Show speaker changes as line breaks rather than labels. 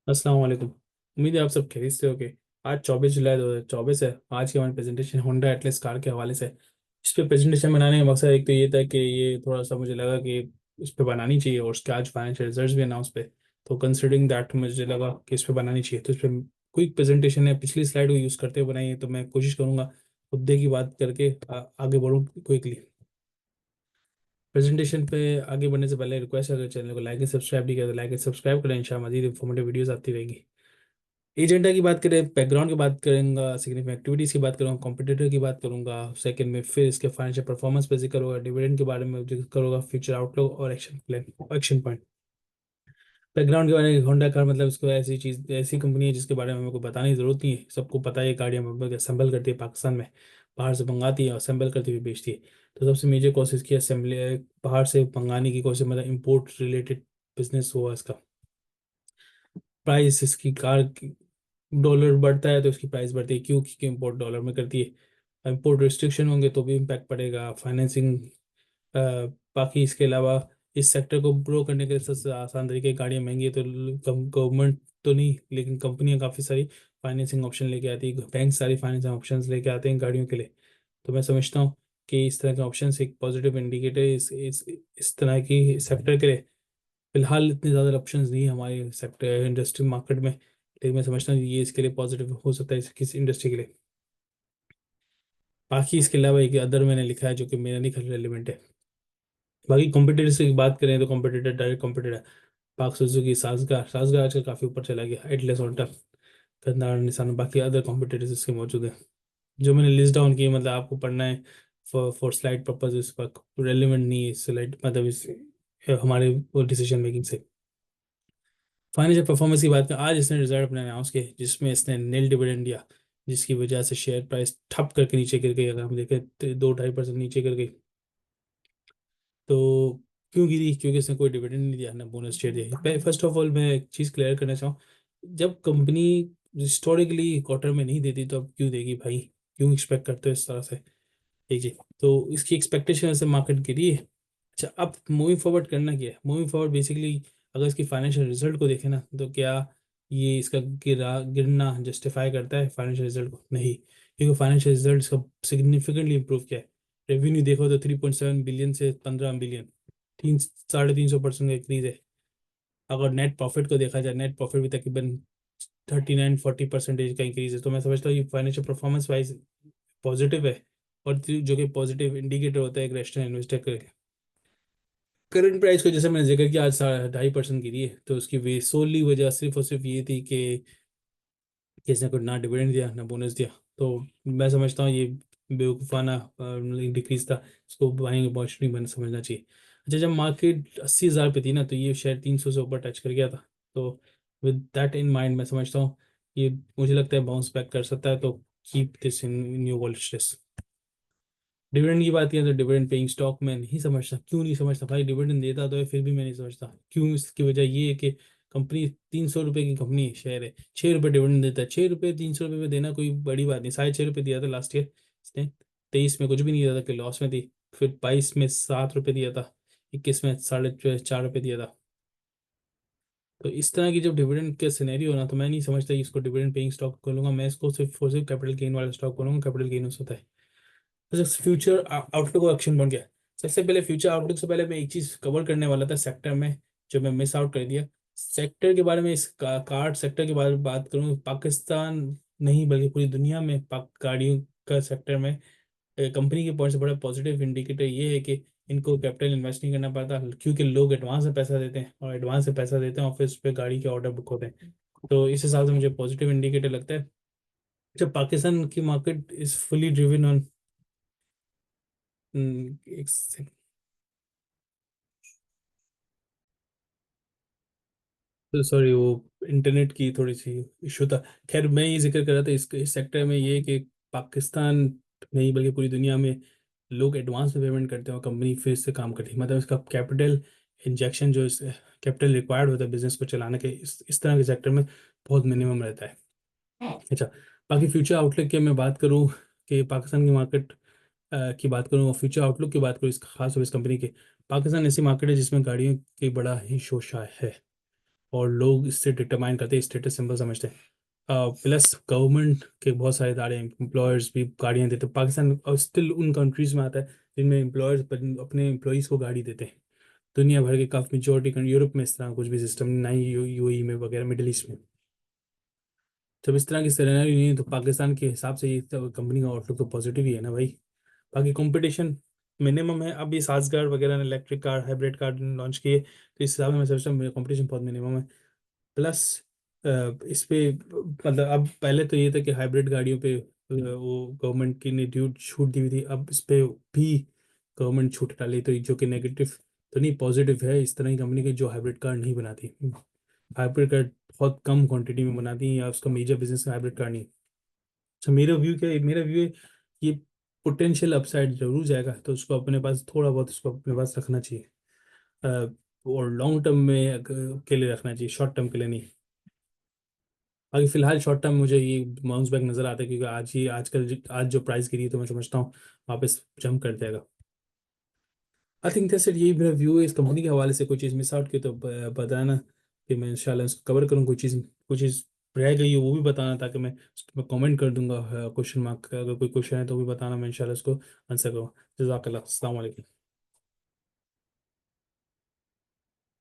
अस्सलाम वालेकुम। उम्मीद है आप सब खैरियत से होगे। आज 24 जुलाई 2024 है। आज की हमारी प्रेजेंटेशन होंडा एटलस कार के हवाले से। इस पे प्रेजेंटेशन बनाने का मकसद एक तो ये था कि ये थोड़ा सा मुझे लगा कि इस पे बनानी चाहिए, और उसके आज फाइनेंशियल रिजल्ट्स भी अनाउंस पे। तो कंसिडरिंग दैट मुझे लगा कि इस पे बनानी चाहिए, तो इस पे क्विक प्रेजेंटेशन है, पिछली स्लाइड को यूज़ करते हुए बनाई है, तो मैं कोशिश करूंगा मुद्दे की बात करके आगे बढ़ूँ क्विकली। प्रेजेंटेशन पे आगे बढ़ने से पहले रिक्वेस्ट है, अगर चैनल को लाइक एंड सब्सक्राइब नहीं किया तो लाइक एंड सब्सक्राइब करें। इंशाल्लाह मजीद इंफॉर्मेटिव वीडियोस आती रहेंगी। एजेंडा की बात करें, बैकग्राउंड की बात करूंगा, सिग्निफिकेंट एक्टिविटीज की बात करूंगा, कॉम्पिटिटर की बात करूंगा, सेकंड में फिर इसके फाइनेंशियल परफॉर्मेंस पे जिक्र होगा, डिविडेंड के बारे में जिक्र करूंगा, फ्यूचर आउटलुक और action plan, action point. Background के बारे में, होंडा कार मतलब इसको ऐसी चीज, ऐसी कंपनी है जिसके बारे में मेरे को बताने की जरूरत नहीं है, सबको पता है। ये गाड़ियाँ असेंबल करती है पाकिस्तान में, बाहर से मंगाती है और असेंबल करती हुई बेचती है। तो सबसे मेजर कोशिश की असेंबली, बाहर से मंगाने की कोशिश, मतलब इम्पोर्ट रिलेटेड बिजनेस हुआ इसका। प्राइस इसकी कार की, डॉलर बढ़ता है तो इसकी प्राइस बढ़ती है, क्यों? क्योंकि इम्पोर्ट डॉलर में करती है। इम्पोर्ट रिस्ट्रिक्शन होंगे तो भी इम्पैक्ट पड़ेगा, फाइनेंसिंग। बाकी इसके अलावा इस सेक्टर को ग्रो करने के लिए सबसे आसान तरीके, गाड़ियाँ महंगी है तो गवर्नमेंट तो नहीं, लेकिन कंपनियां काफ़ी सारी फाइनेंसिंग ऑप्शन लेके आती है, बैंक सारी फाइनेंसिंग ऑप्शंस लेके आते हैं गाड़ियों के लिए। तो मैं समझता हूँ कि इस तरह के ऑप्शन एक पॉजिटिव इंडिकेटर इस तरह की सेक्टर के लिए। फिलहाल इतने ज़्यादा ऑप्शंस नहीं है हमारे सेक्टर इंडस्ट्री मार्केट में, लेकिन मैं समझता हूँ कि ये इसके लिए पॉजिटिव हो सकता है किसी इंडस्ट्री के लिए। बाकी इसके अलावा एक अदर मैंने लिखा है जो कि मेरा नहीं ख्याल रेलिवेंट है। बाकी कॉम्पिटिटर्स की बात करें तो कॉम्पिटिटर, डायरेक्ट कॉम्पिटिटर पाक सुजुकी, साजगा साजगा आजकल काफ़ी ऊपर चला गया, एटलस, होंडा, कंधार, निसान, बाकी अदर कॉम्पिटिटर्स इसके मौजूद हैं जो मैंने लिस्ट डाउन किए। मतलब आपको पढ़ना है फॉर स्लाइड पर्पज, इस पर रेलिवेंट नहीं है स्लाइड, मतलब इस हमारे डिसीजन मेकिंग से। फाइनेंशियल परफॉर्मेंस की बात करें, आज इसने रिजल्ट अपने अनाउंस किए जिसमें इसने नील डिविडेंड दिया, जिसकी वजह से शेयर प्राइस ठप करके नीचे गिर गई। अगर हम देखें तो 2-2.5% नीचे गिर गई। तो क्यों गिरी? क्योंकि इसने कोई डिविडेंड नहीं दिया, ना बोनस शेयर दिया। फर्स्ट ऑफ ऑल मैं एक चीज़ क्लियर करना चाहूँ, जब कंपनी हिस्टोरिकली क्वार्टर में नहीं देती तो अब क्यों देगी भाई? क्यों एक्सपेक्ट करते हो इस तरह से? ठीक है, तो इसकी एक्सपेक्टेशन से मार्केट गिरी है। अच्छा, अब मूविंग फॉरवर्ड करना क्या है? मूविंग फॉरवर्ड बेसिकली अगर इसकी फाइनेंशियल रिजल्ट को देखें ना, तो क्या ये इसका गिरना जस्टिफाई करता है फाइनेंशियल रिजल्ट को? नहीं, क्योंकि फाइनेंशियल रिजल्ट इसका सिग्निफिकेंटली इंप्रूव किया है। रेवेन्यू देखो तो 3.7 बिलियन से 15 बिलियन, 300-350% का इंक्रीज है। अगर नेट प्रॉफिट को देखा जाए, नेट प्रॉफिट भी तकरीबन 39-40% का इंक्रीज है। तो मैं समझता हूँ ये फाइनेंशियल परफॉर्मेंस वाइज पॉजिटिव है, और जो कि पॉजिटिव इंडिकेटर होता है एक रैशनल इन्वेस्टर के लिए। करंट प्राइस को जैसे मैंने जिक्र किया, आज 2.5% गिरी है, तो उसकी वे सोली वजह सिर्फ और सिर्फ ये थी कि इसने को ना डिविडेंड दिया ना बोनस दिया। तो मैं समझता हूँ ये बेवकूफ़ाना डिक्रीज था, इसको बाइंग अपॉर्चुनिटी बन समझना चाहिए। अच्छा, जब मार्केट 80,000 पे थी ना, तो ये शेयर 300 से ऊपर टच कर गया था। तो विद दैट इन माइंड मैं समझता हूँ ये, मुझे लगता है बाउंस बैक कर सकता है, तो keep this in new wallet list. Dividend की बात करें तो डिविडेंड पेइंग स्टॉक मैं नहीं समझता। क्यों नहीं समझता भाई? डिविडेंड देता तो है, फिर भी मैं नहीं समझता क्यों। इसकी वजह ये है कि कंपनी 300 रुपये की कंपनी शेयर है, 6 रुपये डिविडेंड देता है। 6 रुपये 300 रुपये में देना कोई बड़ी बात नहीं। 6.5 रुपये दिया था लास्ट ईयर इसने, 23 में कुछ भी नहीं दिया था कि लॉस में थी। फिर 22 में 7 रुपये दिया था, 21 में 4.5 रुपये दिया था। तो इस तरह की जब डिविडेंड के सिनेरियो ना, तो मैं नहीं समझता कि इसको डिविडेंड पेइंग स्टॉक खोलूंगा। मैं इसको सिर्फ और सिर्फ कैपिटल गेन वाला स्टॉक खोलूंगा। कैपिटल गेन होता है। अच्छा, फ्यूचर आउटलुक और एक्शन बन गया। सबसे पहले फ्यूचर आउटलुक से पहले मैं एक चीज कवर करने वाला था सेक्टर में, जो मैं मिस आउट कर दिया। सेक्टर के बारे में, इस कार्ड सेक्टर के बारे में बात करूँ, पाकिस्तान नहीं बल्कि पूरी दुनिया में पाक गाड़ियों का सेक्टर में कंपनी के पॉइंट से बड़ा पॉजिटिव इंडिकेटर ये है कि इनको कैपिटल इन्वेस्ट नहीं करना पड़ता, क्योंकि लोग एडवांस में पैसा देते हैं, और एडवांस से पैसा देते हैं और फिर उस पर गाड़ी के ऑर्डर बुक होते हैं। तो इस हिसाब से मुझे पॉजिटिव इंडिकेटर लगता है। जब पाकिस्तान की market is fully driven on, एक तो सॉरी, वो इंटरनेट की थोड़ी सी इशू था। खैर, मैं ये जिक्र कर रहा था इस सेक्टर में ये कि पाकिस्तान नहीं बल्कि पूरी दुनिया में लोग एडवांस में पेमेंट करते हैं और कंपनी फिर से काम करती है। मतलब इसका कैपिटल इंजेक्शन, जो इस कैपिटल रिक्वायर्ड होता है बिजनेस को चलाने के, इस तरह के सेक्टर में बहुत मिनिमम रहता है। अच्छा, बाकी फ्यूचर आउटलुक की मैं बात करूँ कि पाकिस्तान की मार्केट की बात करूँ और फ्यूचर आउटलुक की बात करूँ, इस खास और इस कंपनी के, पाकिस्तान ऐसी मार्केट है जिसमें गाड़ियों की बड़ा ही शोशा है। और लोग इससे डिटरमाइन करते हैं, स्टेटस सिंबल समझते हैं। प्लस गवर्नमेंट के बहुत सारे इदारे, एम्प्लॉयर्स भी गाड़ियाँ देते हैं पाकिस्तान, और स्टिल उन कंट्रीज़ में आता है जिनमें एम्प्लॉयर्स अपने एम्प्लॉयज़ को गाड़ी देते हैं। दुनिया भर के काफ़ी मेजोरिटी, यूरोप में इस तरह कुछ भी सिस्टम नहीं, यूएई में वगैरह, मिडिल ईस्ट में जब इस तरह की सिनेरियो नहीं है, तो पाकिस्तान के हिसाब से ये कंपनी का आउटलुक तो पॉजिटिव ही है ना भाई। बाकी कंपटीशन मिनिमम है। अब ये साजगार वगैरह ने electric car, hybrid car launch किए, तो इस हिसाब से मैं सोचता हूँ कंपटीशन बहुत मिनिमम है। प्लस इस पे मतलब अब पहले तो ये था कि हाइब्रिड गाड़ियों पे वो गवर्नमेंट की ने ड्यू छूट दी हुई थी, अब इस पे भी गवर्नमेंट छूट डाली, तो जो कि नेगेटिव तो नहीं, पॉजिटिव है इस तरह की कंपनी की जो हाइब्रिड कार नहीं बनाती। हाइब्रिड कार बहुत कम क्वांटिटी में बनाती हैं, या उसका मेजर बिजनेस हाइब्रिड कार नहीं। अच्छा, मेरा व्यू क्या है, मेरा व्यू है कि पोटेंशियल अपसाइड जरूर जाएगा, तो उसको अपने पास थोड़ा बहुत उसको अपने पास रखना चाहिए। अ, और लॉन्ग टर्म में के लिए रखना चाहिए, शॉर्ट टर्म के लिए नहीं। बाकी फिलहाल शॉर्ट टर्म मुझे ये बाउंस बैक नजर आता है, क्योंकि आज ही आजकल आज जो प्राइस गिरी है, तो मैं समझता हूँ वापस जंप कर जाएगा। आई थिंक दैट्स इट, यही मेरा व्यू है इस कंपनी के हवाले से। कोई चीज़ मिस आउट की तो बताना, कि मैं इंशाल्लाह उसको कवर करूँ। कोई चीज़ रह गई है वो भी बताना, ताकि मैं उस पर कमेंट कर दूंगा। क्वेश्चन मार्क, अगर कोई क्वेश्चन है तो भी बताना, मैं इंशाल्लाह उसको आंसर करूँ। जज़ाकल्लाह, अस्सलाम वालेकुम।